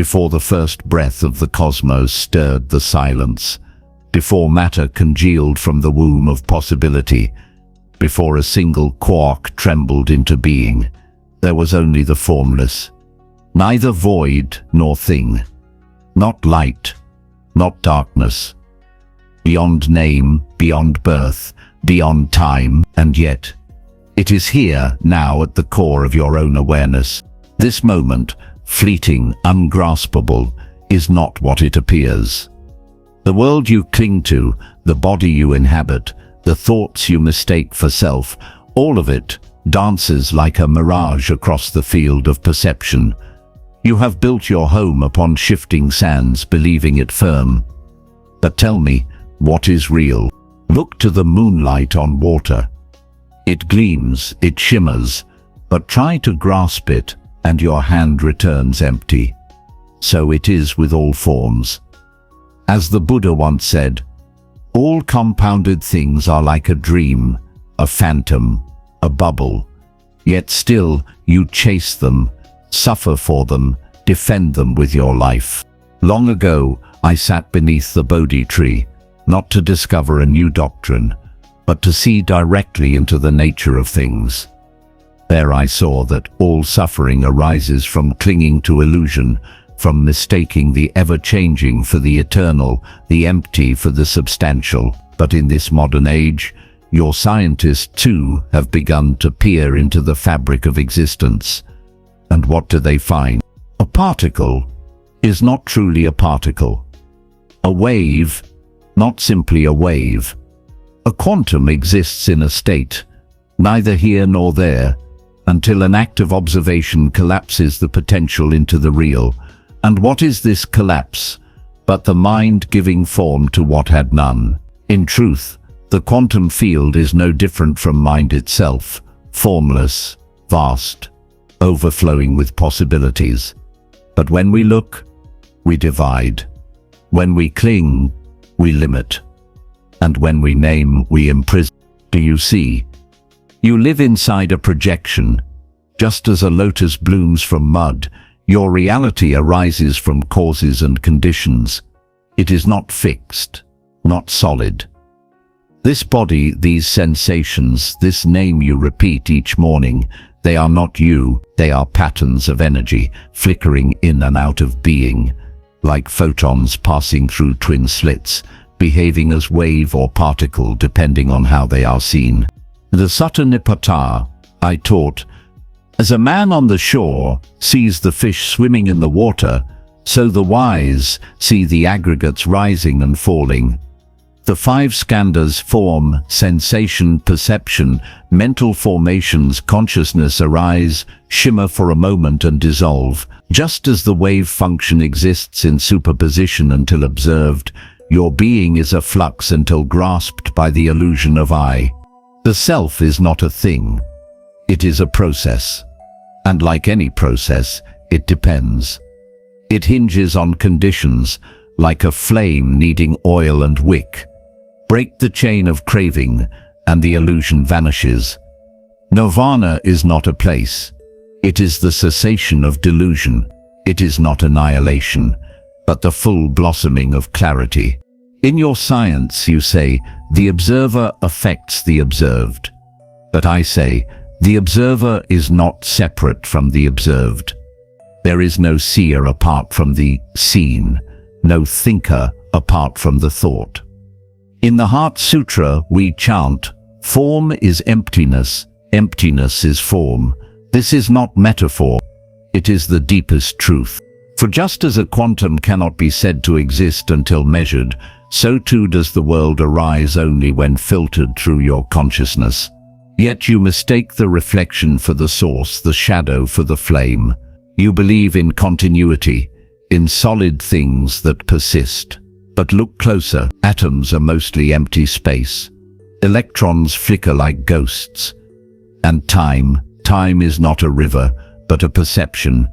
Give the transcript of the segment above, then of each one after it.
before the first breath of the cosmos stirred the silence, before matter congealed from the womb of possibility, before a single quark trembled into being, there was only the formless, neither void nor thing, not light, not darkness, beyond name, beyond birth, beyond time, and yet, it is here, now, at the core of your own awareness. This moment, fleeting, ungraspable, is not what it appears. The world you cling to, the body you inhabit, the thoughts you mistake for self, all of it dances like a mirage across the field of perception. You have built your home upon shifting sands, believing it firm. But tell me, what is real? Look to the moonlight on water. It gleams, it shimmers, but try to grasp it, and your hand returns empty. So it is with all forms. As the Buddha once said, all compounded things are like a dream, a phantom, a bubble. Yet still you chase them, suffer for them, defend them with your life. Long ago, I sat beneath the Bodhi tree, not to discover a new doctrine, but to see directly into the nature of things. There I saw that all suffering arises from clinging to illusion, from mistaking the ever-changing for the eternal, the empty for the substantial. But in this modern age, your scientists too have begun to peer into the fabric of existence. And what do they find? A particle is not truly a particle. A wave, not simply a wave. A quantum exists in a state, neither here nor there, until an act of observation collapses the potential into the real. And what is this collapse but the mind giving form to what had none? In truth, the quantum field is no different from mind itself, formless, vast, overflowing with possibilities. But when we look, we divide. When we cling, we limit. And when we name, we imprison. Do you see? You live inside a projection. Just as a lotus blooms from mud, your reality arises from causes and conditions. It is not fixed, not solid. This body, these sensations, this name you repeat each morning, they are not you, they are patterns of energy, flickering in and out of being, like photons passing through twin slits, behaving as wave or particle depending on how they are seen. The Sutta Nipata, I taught, as a man on the shore sees the fish swimming in the water, so the wise see the aggregates rising and falling. The five skandhas form, sensation, perception, mental formations, consciousness arise, shimmer for a moment and dissolve. Just as the wave function exists in superposition until observed, your being is a flux until grasped by the illusion of I. The self is not a thing. It is a process. And like any process, it depends. It hinges on conditions, like a flame needing oil and wick. Break the chain of craving, and the illusion vanishes. Nirvana is not a place. It is the cessation of delusion. It is not annihilation, but the full blossoming of clarity. In your science, you say, the observer affects the observed. But I say, the observer is not separate from the observed. There is no seer apart from the seen, no thinker apart from the thought. In the Heart Sutra, we chant, form is emptiness, emptiness is form. This is not metaphor, it is the deepest truth. For just as a quantum cannot be said to exist until measured, so too does the world arise only when filtered through your consciousness. Yet you mistake the reflection for the source, the shadow for the flame. You believe in continuity, in solid things that persist. But look closer, atoms are mostly empty space. Electrons flicker like ghosts. And time is not a river, but a perception.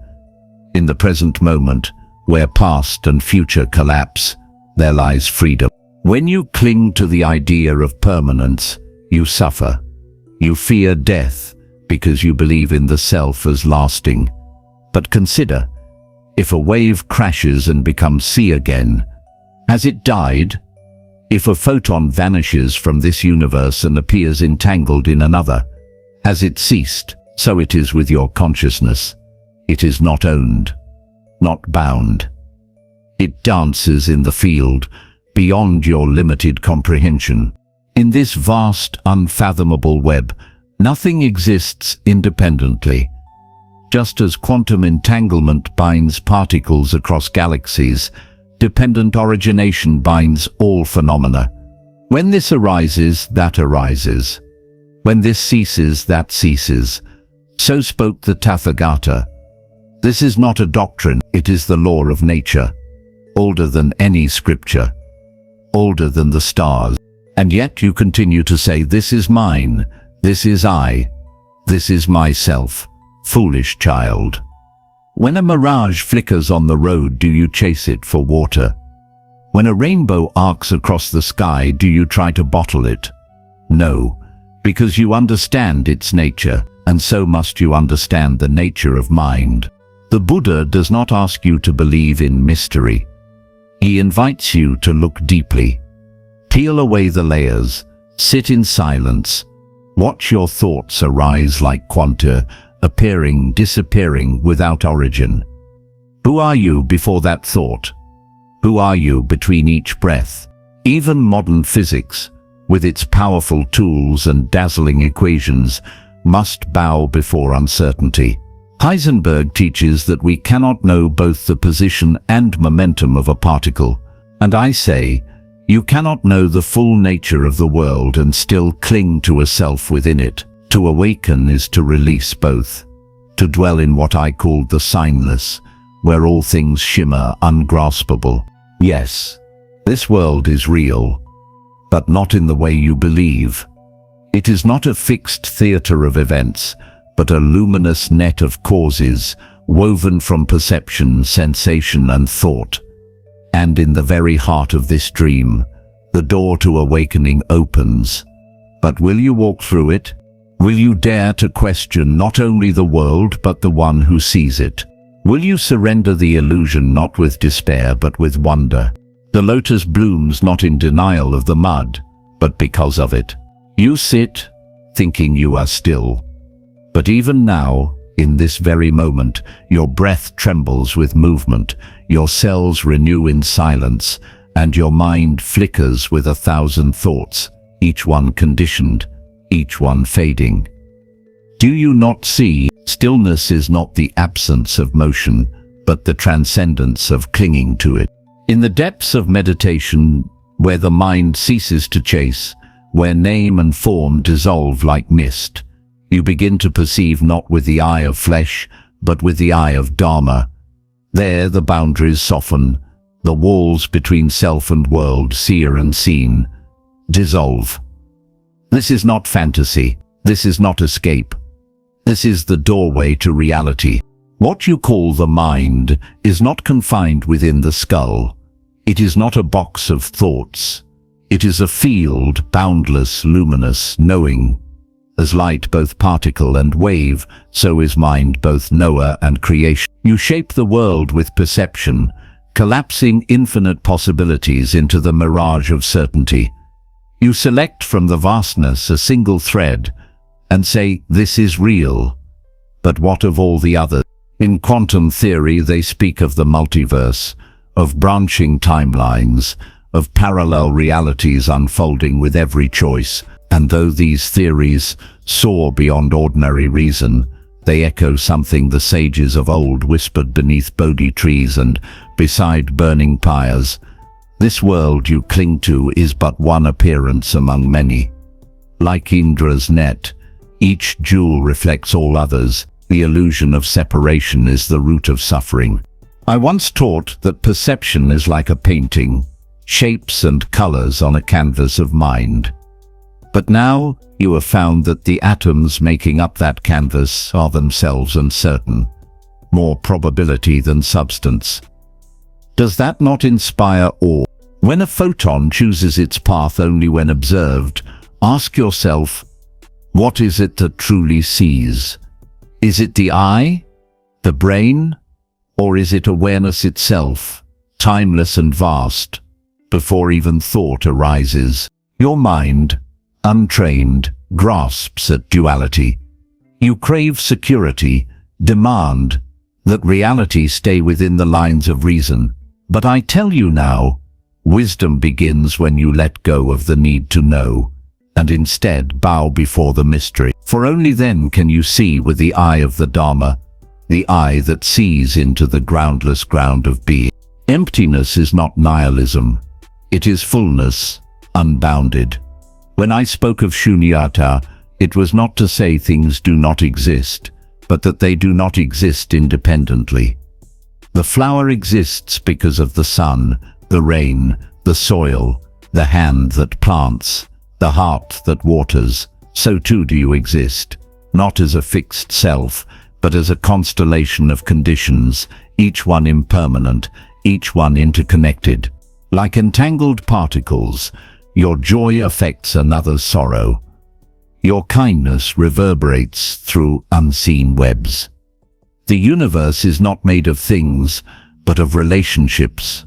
In the present moment, where past and future collapse, there lies freedom. When you cling to the idea of permanence, you suffer. You fear death because you believe in the self as lasting. But consider, If a wave crashes and becomes sea again, has it died? If a photon vanishes from this universe and appears entangled in another, has it ceased? So it is with your consciousness. It is not owned, not bound. It dances in the field, beyond your limited comprehension. In this vast, unfathomable web, nothing exists independently. Just as quantum entanglement binds particles across galaxies, dependent origination binds all phenomena. When this arises, that arises. When this ceases, that ceases. So spoke the Tathagata. This is not a doctrine, it is the law of nature. Older than any scripture. Older than the stars. And yet you continue to say, this is mine, this is I, this is myself. Foolish child. When a mirage flickers on the road, do you chase it for water? When a rainbow arcs across the sky, do you try to bottle it? No, because you understand its nature, and so must you understand the nature of mind. The Buddha does not ask you to believe in mystery. He invites you to look deeply. Peel away the layers, sit in silence, watch your thoughts arise like quanta, appearing, disappearing without origin. Who are you before that thought? Who are you between each breath? Even modern physics, with its powerful tools and dazzling equations, must bow before uncertainty. Heisenberg teaches that we cannot know both the position and momentum of a particle, and I say, you cannot know the full nature of the world and still cling to a self within it. To awaken is to release both, to dwell in what I call the signless, where all things shimmer ungraspable. Yes, this world is real, but not in the way you believe. It is not a fixed theater of events, but a luminous net of causes, woven from perception, sensation, and thought. And in the very heart of this dream, the door to awakening opens. But will you walk through it? Will you dare to question not only the world but the one who sees it? Will you surrender the illusion not with despair but with wonder? The lotus blooms not in denial of the mud, but because of it. You sit, thinking you are still. But even now, in this very moment, your breath trembles with movement, your cells renew in silence, and your mind flickers with 1,000 thoughts, each one conditioned, each one fading. Do you not see? Stillness is not the absence of motion, but the transcendence of clinging to it. In the depths of meditation, where the mind ceases to chase, where name and form dissolve like mist, you begin to perceive not with the eye of flesh, but with the eye of Dharma. There the boundaries soften, the walls between self and world, seer and seen, dissolve. This is not fantasy. This is not escape. This is the doorway to reality. What you call the mind is not confined within the skull. It is not a box of thoughts. It is a field, boundless, luminous, knowing. As light both particle and wave, so is mind both knower and creation. You shape the world with perception, collapsing infinite possibilities into the mirage of certainty. You select from the vastness a single thread and say, this is real. But what of all the others? In quantum theory, they speak of the multiverse, of branching timelines, of parallel realities unfolding with every choice. And though these theories soar beyond ordinary reason, they echo something the sages of old whispered beneath Bodhi trees and beside burning pyres. This world you cling to is but one appearance among many. Like Indra's net, each jewel reflects all others. The illusion of separation is the root of suffering. I once taught that perception is like a painting, shapes and colors on a canvas of mind. But now you have found that the atoms making up that canvas are themselves uncertain, more probability than substance. Does that not inspire awe? When a photon chooses its path only when observed, ask yourself, what is it that truly sees? Is it the eye, the brain, Or is it awareness itself, timeless and vast, before even thought arises? Your mind, untrained, grasps at duality. You crave security, demand that reality stay within the lines of reason. But I tell you now, wisdom begins when you let go of the need to know, and instead bow before the mystery. For only then can you see with the eye of the Dharma, the eye that sees into the groundless ground of being. Emptiness is not nihilism. It is fullness, unbounded. When I spoke of shunyata, it was not to say things do not exist, but that they do not exist independently. The flower exists because of the sun, the rain, the soil, the hand that plants, the heart that waters. So too do you exist, not as a fixed self, but as a constellation of conditions, each one impermanent, each one interconnected. Like entangled particles, your joy affects another's sorrow. Your kindness reverberates through unseen webs. The universe is not made of things, but of relationships.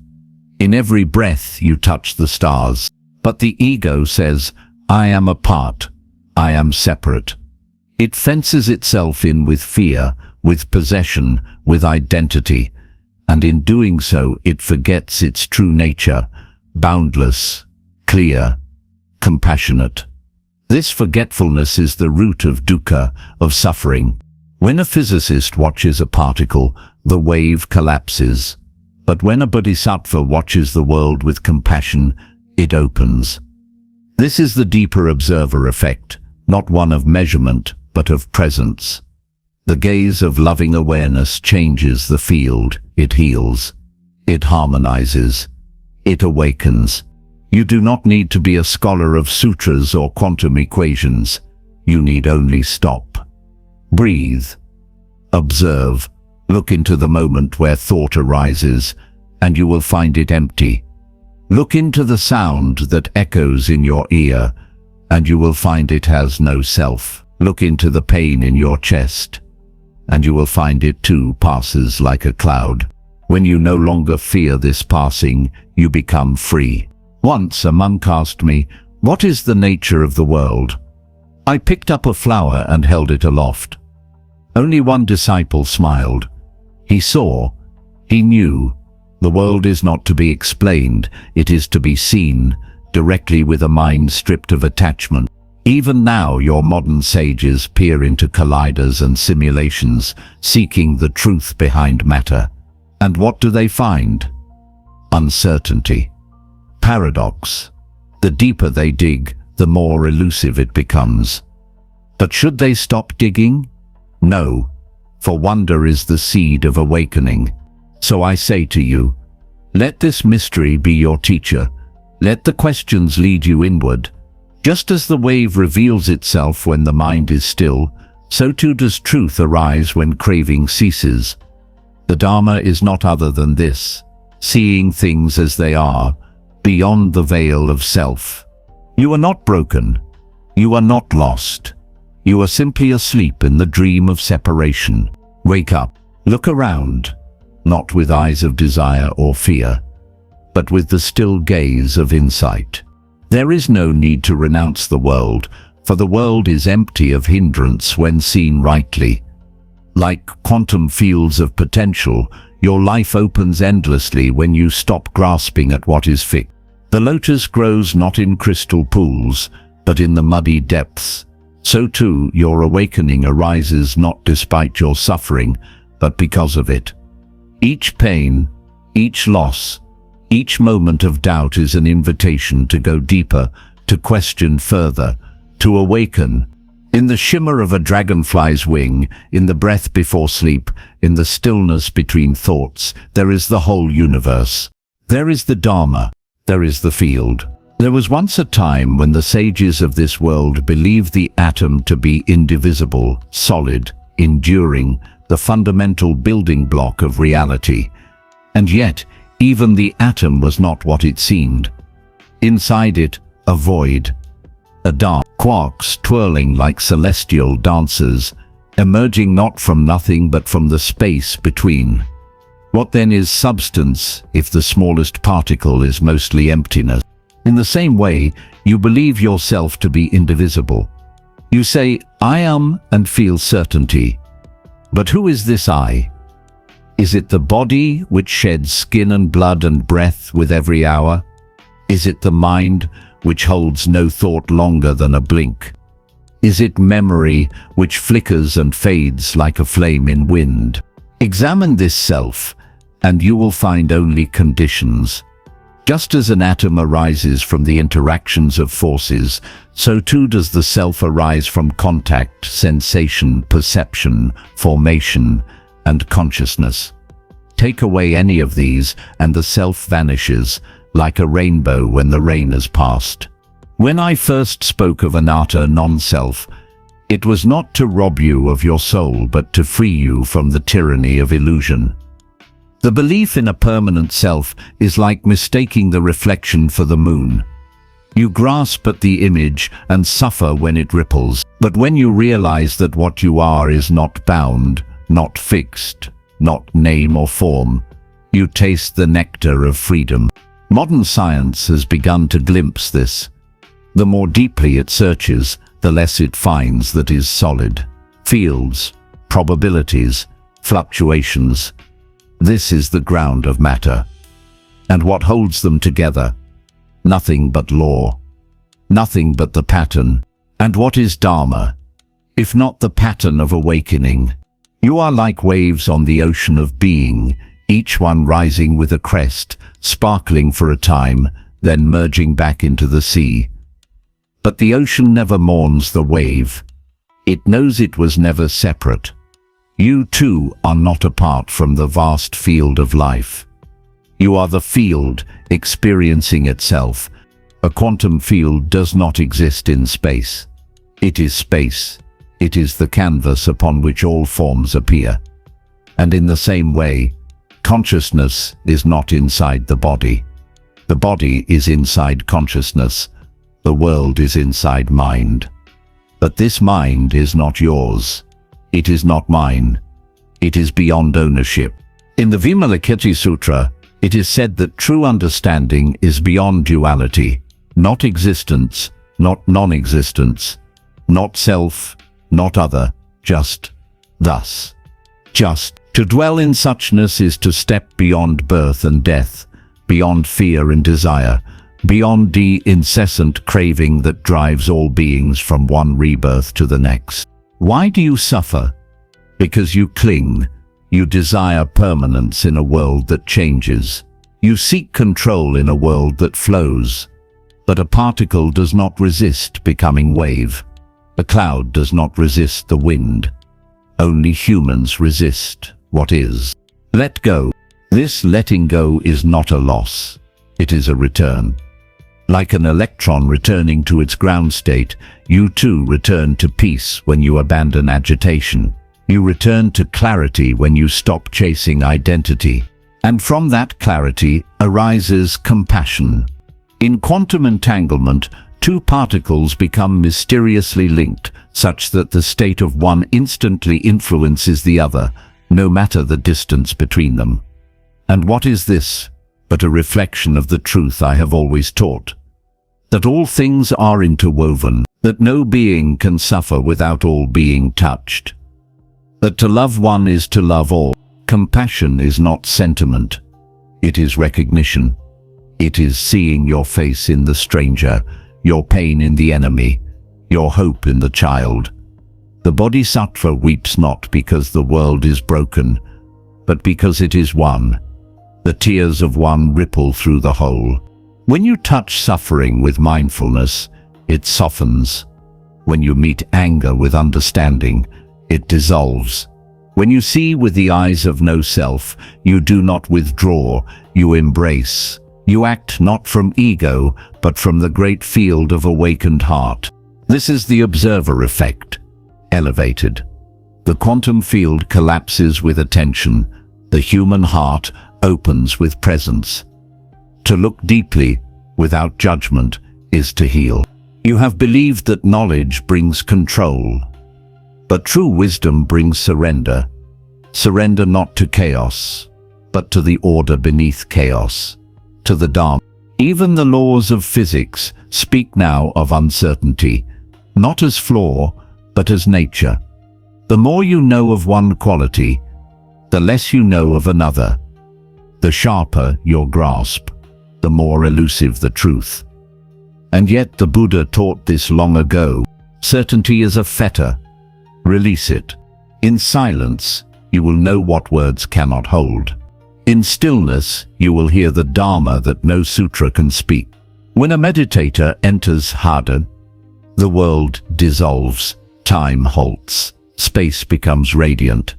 In every breath you touch the stars. But the ego says, I am apart, I am separate. It fences itself in with fear, with possession, with identity, and in doing so it forgets its true nature, boundless, clear, compassionate. This forgetfulness is the root of dukkha, of suffering. When a physicist watches a particle, the wave collapses. But when a bodhisattva watches the world with compassion, it opens. This is the deeper observer effect, not one of measurement, but of presence. The gaze of loving awareness changes the field. It heals. It harmonizes. It awakens. You do not need to be a scholar of sutras or quantum equations. You need only stop. Breathe. Observe. Look into the moment where thought arises, and you will find it empty. Look into the sound that echoes in your ear, and you will find it has no self. Look into the pain in your chest, and you will find it too passes like a cloud. When you no longer fear this passing, you become free. Once a monk asked me, "What is the nature of the world?" I picked up a flower and held it aloft. Only one disciple smiled. He saw, he knew. The world is not to be explained, it is to be seen, directly with a mind stripped of attachment. Even now your modern sages peer into colliders and simulations, seeking the truth behind matter. And what do they find? Uncertainty. Paradox. The deeper they dig, the more elusive it becomes. But should they stop digging? No, for wonder is the seed of awakening. So I say to you, let this mystery be your teacher. Let the questions lead you inward. Just as the wave reveals itself when the mind is still, so too does truth arise when craving ceases. The Dharma is not other than this, seeing things as they are, beyond the veil of self. You are not broken. You are not lost. You are simply asleep in the dream of separation. Wake up. Look around, not with eyes of desire or fear, but with the still gaze of insight. There is no need to renounce the world, for the world is empty of hindrance when seen rightly. Like quantum fields of potential, your life opens endlessly when you stop grasping at what is fixed. The lotus grows not in crystal pools, but in the muddy depths. So too, your awakening arises not despite your suffering, but because of it. Each pain, each loss, each moment of doubt is an invitation to go deeper, to question further, to awaken. In the shimmer of a dragonfly's wing, in the breath before sleep, in the stillness between thoughts, there is the whole universe. There is the Dharma. There is the field. There was once a time when the sages of this world believed the atom to be indivisible, solid, enduring, the fundamental building block of reality. And yet, even the atom was not what it seemed. Inside it, a void. A dark, quarks twirling like celestial dancers, emerging not from nothing but from the space between. What then is substance if the smallest particle is mostly emptiness? In the same way, you believe yourself to be indivisible. You say, I am, and feel certainty. But who is this I? Is it the body which sheds skin and blood and breath with every hour? Is it the mind which holds no thought longer than a blink? Is it memory which flickers and fades like a flame in wind? Examine this self, and you will find only conditions. Just as an atom arises from the interactions of forces, so too does the self arise from contact, sensation, perception, formation, and consciousness. Take away any of these, and the self vanishes, like a rainbow when the rain has passed. When I first spoke of anatta, non-self, it was not to rob you of your soul, but to free you from the tyranny of illusion. The belief in a permanent self is like mistaking the reflection for the moon. You grasp at the image and suffer when it ripples, but when you realize that what you are is not bound, not fixed, not name or form, you taste the nectar of freedom. Modern science has begun to glimpse this. The more deeply it searches, the less it finds that is solid. Fields, probabilities, fluctuations. This is the ground of matter. And what holds them together? Nothing but law. Nothing but the pattern. And what is Dharma, if not the pattern of awakening? You are like waves on the ocean of being, each one rising with a crest, sparkling for a time, then merging back into the sea. But the ocean never mourns the wave. It knows it was never separate. You too are not apart from the vast field of life. You are the field experiencing itself. A quantum field does not exist in space. It is space. It is the canvas upon which all forms appear. And in the same way, consciousness is not inside the body. The body is inside consciousness. The world is inside mind. But this mind is not yours. It is not mine. It is beyond ownership. In the Vimalakirti Sutra, it is said that true understanding is beyond duality, not existence, not non-existence, not self, not other, just thus. Just. To dwell in suchness is to step beyond birth and death, beyond fear and desire, beyond the incessant craving that drives all beings from one rebirth to the next. Why do you suffer? Because you cling. You desire permanence in a world that changes. You seek control in a world that flows. But a particle does not resist becoming wave. A cloud does not resist the wind. Only humans resist what is. Let go. This letting go is not a loss. It is a return. Like an electron returning to its ground state, you too return to peace when you abandon agitation. You return to clarity when you stop chasing identity. And from that clarity arises compassion. In quantum entanglement, two particles become mysteriously linked, such that the state of one instantly influences the other, no matter the distance between them. And what is this but a reflection of the truth I have always taught? That all things are interwoven, that no being can suffer without all being touched. That to love one is to love all. Compassion is not sentiment. It is recognition. It is seeing your face in the stranger, your pain in the enemy, your hope in the child. The Bodhisattva weeps not because the world is broken, but because it is one. The tears of one ripple through the whole. When you touch suffering with mindfulness, it softens. When you meet anger with understanding, it dissolves. When you see with the eyes of no self, you do not withdraw, you embrace. You act not from ego, but from the great field of awakened heart. This is the observer effect. Elevated. The quantum field collapses with attention. The human heart opens with presence. To look deeply, without judgment, is to heal. You have believed that knowledge brings control. But true wisdom brings surrender. Surrender not to chaos, but to the order beneath chaos, to the Dharma. Even the laws of physics speak now of uncertainty, not as flaw, but as nature. The more you know of one quality, the less you know of another. The sharper your grasp, the more elusive the truth. And yet the Buddha taught this long ago. Certainty is a fetter. Release it. In silence, you will know what words cannot hold. In stillness, you will hear the Dharma that no sutra can speak. When a meditator enters Hada, the world dissolves, time halts, space becomes radiant.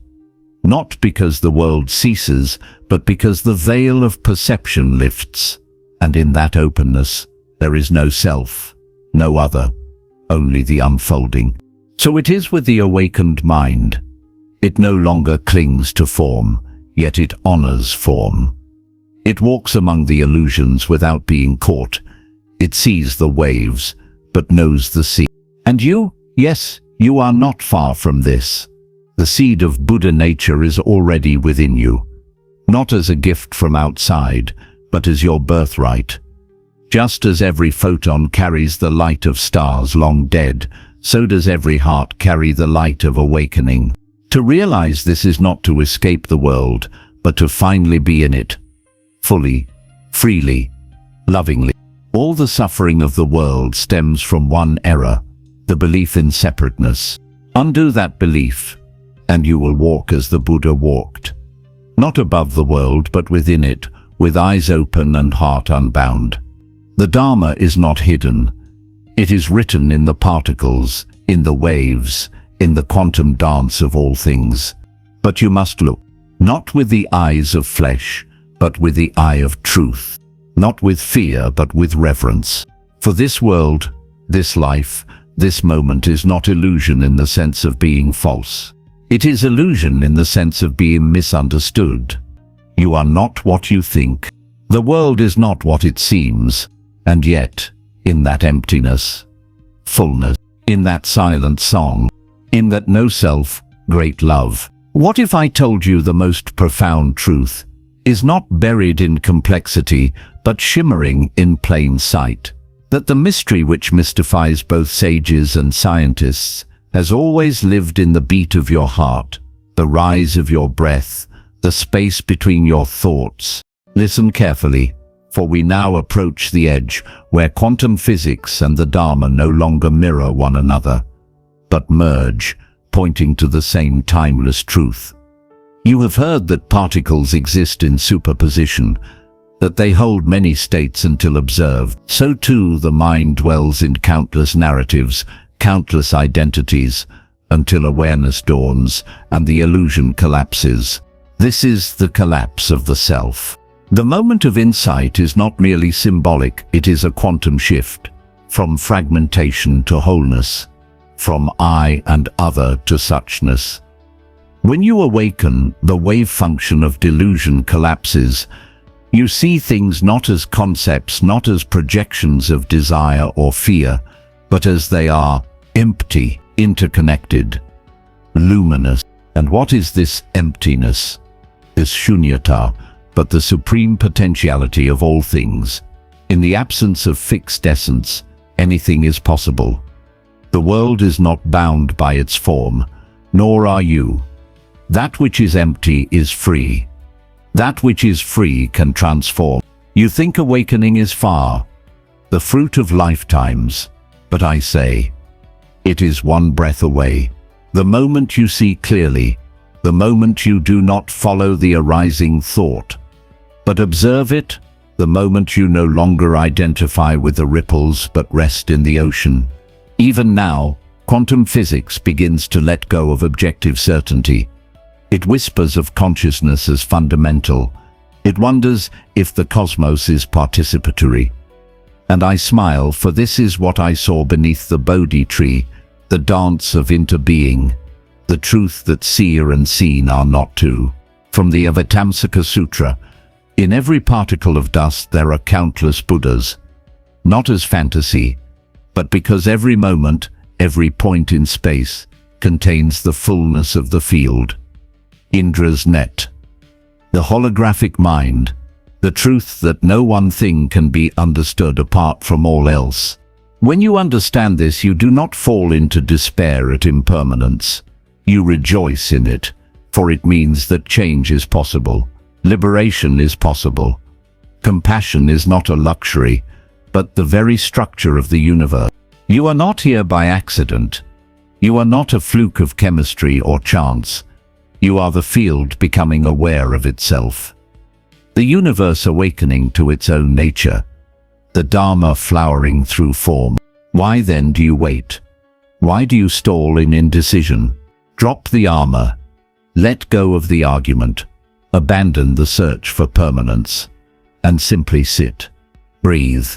Not because the world ceases, but because the veil of perception lifts. And in that openness, there is no self, no other, only the unfolding. So it is with the awakened mind. It no longer clings to form, yet it honors form. It walks among the illusions without being caught. It sees the waves, but knows the sea. And you, yes, you are not far from this. The seed of Buddha nature is already within you, not as a gift from outside, but as your birthright. Just as every photon carries the light of stars long dead, so does every heart carry the light of awakening. To realize this is not to escape the world, but to finally be in it, fully, freely, lovingly. All the suffering of the world stems from one error, the belief in separateness. Undo that belief, and you will walk as the Buddha walked. Not above the world, but within it, with eyes open and heart unbound. The Dharma is not hidden. It is written in the particles, in the waves, in the quantum dance of all things. But you must look, not with the eyes of flesh, but with the eye of truth. Not with fear, but with reverence. For this world, this life, this moment is not illusion in the sense of being false. It is illusion in the sense of being misunderstood. You are not what you think. The world is not what it seems. And yet, in that emptiness, fullness, in that silent song, in that no self, great love. What if I told you the most profound truth is not buried in complexity, but shimmering in plain sight? That the mystery which mystifies both sages and scientists has always lived in the beat of your heart, the rise of your breath, the space between your thoughts. Listen carefully, for we now approach the edge where quantum physics and the Dharma no longer mirror one another, but merge, pointing to the same timeless truth. You have heard that particles exist in superposition, that they hold many states until observed. So too the mind dwells in countless narratives, countless identities, until awareness dawns and the illusion collapses. This is the collapse of the self. The moment of insight is not merely symbolic, it is a quantum shift, from fragmentation to wholeness, from I and other to suchness. When you awaken, the wave function of delusion collapses. You see things not as concepts, not as projections of desire or fear, but as they are, empty, interconnected, luminous. And what is this emptiness? This shunyata, but the supreme potentiality of all things. In the absence of fixed essence, anything is possible. The world is not bound by its form, nor are you. That which is empty is free. That which is free can transform. You think awakening is far, the fruit of lifetimes, but I say, it is one breath away. The moment you see clearly, the moment you do not follow the arising thought, but observe it, the moment you no longer identify with the ripples but rest in the ocean. Even now, quantum physics begins to let go of objective certainty. It whispers of consciousness as fundamental. It wonders if the cosmos is participatory. And I smile, for this is what I saw beneath the Bodhi tree, the dance of interbeing, the truth that seer and seen are not two. From the Avatamsaka Sutra, in every particle of dust there are countless Buddhas, not as fantasy, but because every moment, every point in space, contains the fullness of the field. Indra's net. the holographic mind, the truth that no one thing can be understood apart from all else. When you understand this, you do not fall into despair at impermanence. You rejoice in it, for it means that change is possible. Liberation is possible. Compassion is not a luxury, but the very structure of the universe. You are not here by accident. You are not a fluke of chemistry or chance. You are the field becoming aware of itself. The universe awakening to its own nature. The Dharma flowering through form. Why then do you wait? Why do you stall in indecision? Drop the armor. Let go of the argument. Abandon the search for permanence. And simply sit. Breathe.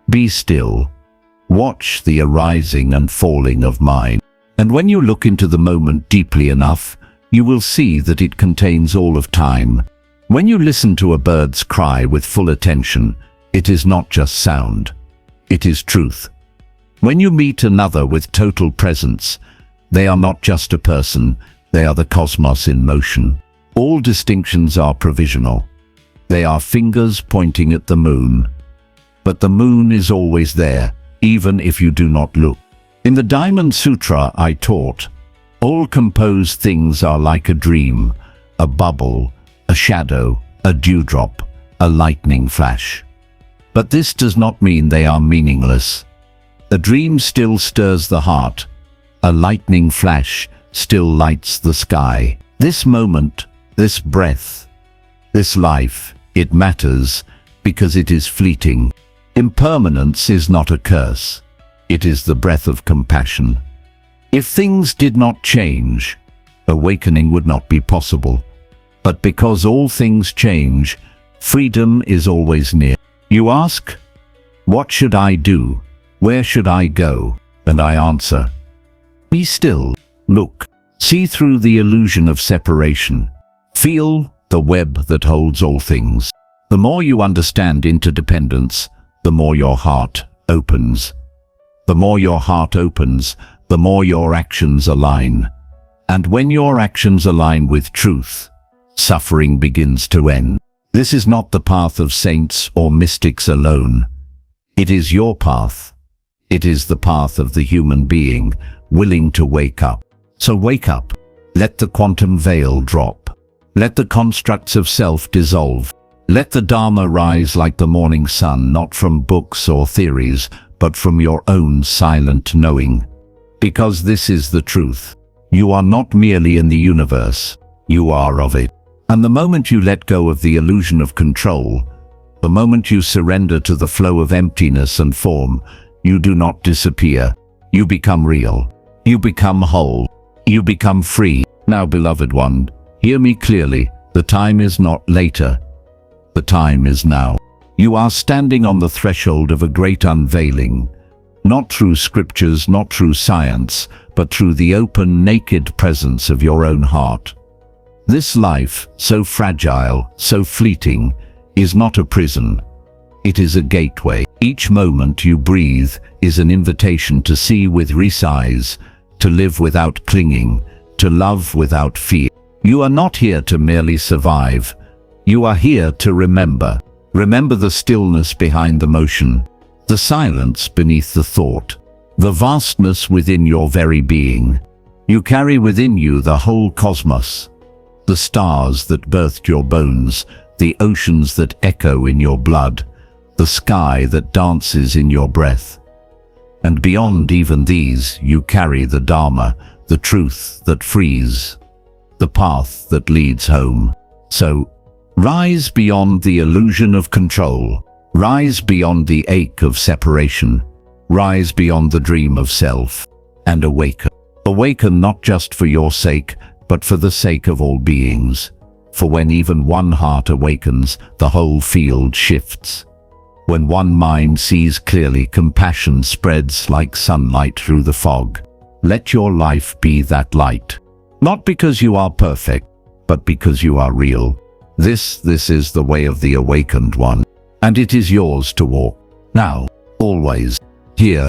Be still. Watch the arising and falling of mind. And when you look into the moment deeply enough, you will see that it contains all of time. When you listen to a bird's cry with full attention, it is not just sound. It is truth. When you meet another with total presence, they are not just a person, they are the cosmos in motion. All distinctions are provisional. They are fingers pointing at the moon. But the moon is always there, even if you do not look. In the Diamond Sutra I taught, all composed things are like a dream, a bubble, a shadow, a dewdrop, a lightning flash. But this does not mean they are meaningless. A dream still stirs the heart. A lightning flash still lights the sky. This moment, this breath, this life, it matters because it is fleeting. Impermanence is not a curse. It is the breath of compassion. If things did not change, awakening would not be possible. But because all things change, freedom is always near. You ask, what should I do? Where should I go? And I answer, be still, look, see through the illusion of separation. Feel the web that holds all things. The more you understand interdependence, the more your heart opens. The more your heart opens, the more your actions align. And when your actions align with truth, suffering begins to end. This is not the path of saints or mystics alone. It is your path. It is the path of the human being, willing to wake up. So wake up. Let the quantum veil drop. Let the constructs of self dissolve. Let the Dharma rise like the morning sun, not from books or theories, but from your own silent knowing. Because this is the truth. You are not merely in the universe. You are of it. And the moment you let go of the illusion of control, the moment you surrender to the flow of emptiness and form, you do not disappear. You become real. You become whole. You become free. Now, beloved one, hear me clearly. The time is not later. The time is now. You are standing on the threshold of a great unveiling, not through scriptures, not through science, but through the open, naked presence of your own heart. This life, so fragile, so fleeting, is not a prison. It is a gateway. Each moment you breathe is an invitation to see with eyes, to live without clinging, to love without fear. You are not here to merely survive. You are here to remember. Remember the stillness behind the motion, the silence beneath the thought, the vastness within your very being. You carry within you the whole cosmos, the stars that birthed your bones, the oceans that echo in your blood, the sky that dances in your breath. And beyond even these, you carry the Dharma, the truth that frees, the path that leads home. So, rise beyond the illusion of control. Rise beyond the ache of separation. Rise beyond the dream of self. And awaken. Awaken not just for your sake, but for the sake of all beings. For when even one heart awakens, the whole field shifts. When one mind sees clearly, compassion spreads like sunlight through the fog. Let your life be that light. Not because you are perfect, but because you are real. This is the way of the awakened one, and it is yours to walk. Now, always, here.